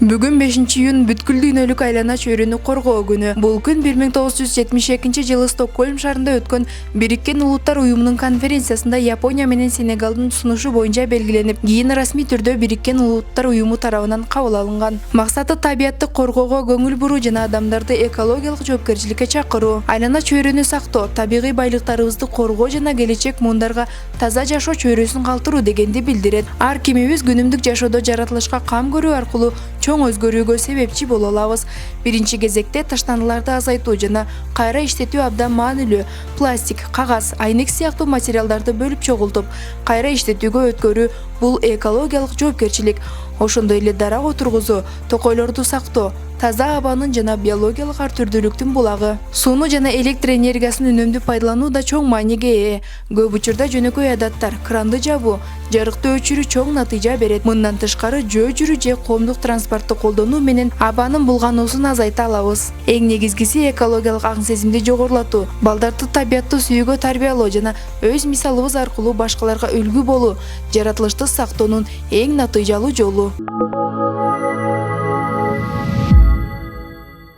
Бүгүн 5-июнь бүткүл дүйнөлүк айлана чөйрөнү коргоо күнү. Бул күн 1972 жылы Стокгольм шаарында өткөн Бириккен Улуттар уюмунун конференциясында Япония менен Сенегалдын сунушу боюнча белгиленип, кийин расмий түрдө Бириккен Улуттар уюму тарабынан кабыл алынган. Максаты табиятты коргоого көңүл буруу жана адамдарды экологиялык жоопкерчиликке чакыруу. Айлана чөйрөнү сактоо, табигый байлыктарыбызды коргоо жана келечек муундарга таза жашоо чөйрөсүн калтыруу дегенди билдирет. Ар кимибиз күнүмдүк жашоодо жаратылышка кам көрүү аркылуу чоң өзгөрүүгө себепчи боло алабыз. Биринчи кезекте таштандыларды азайтуу жана кайра иштетүү абдан маанилүү. Пластик, кагаз, айнек сыяктуу материалдарды бөлүп чогултуп, кайра иштетүүгө өткөрүү бул экологиялык жоопкерчилик. Ошондой эле дарак отургузуу, токойлорду сактоо, таза абанын жана биологиялык ар түрдүүлүктүн булагы. Сууну жана электр энергиясын үнөмдүү пайдалануу да чоң мааниге ээ. Көп учурда жөнөкөй адаттар, кранды жабуу, жарыкты өчүрүү чоң натыйжа берет. Мындан тышкары жөө жүрүү же коомдук транспортду колдонуу менен абанын булгануусун азайта алабыз. Эң негизгиси экологиялык аң сезимди жогорулатуу, балдарды табиятты сүйүүгө тарбиялоо жана өз мисалыбыз аркылуу башкаларга үлгү болуу жаратылышты сактоонун эң натыйжалуу жолу.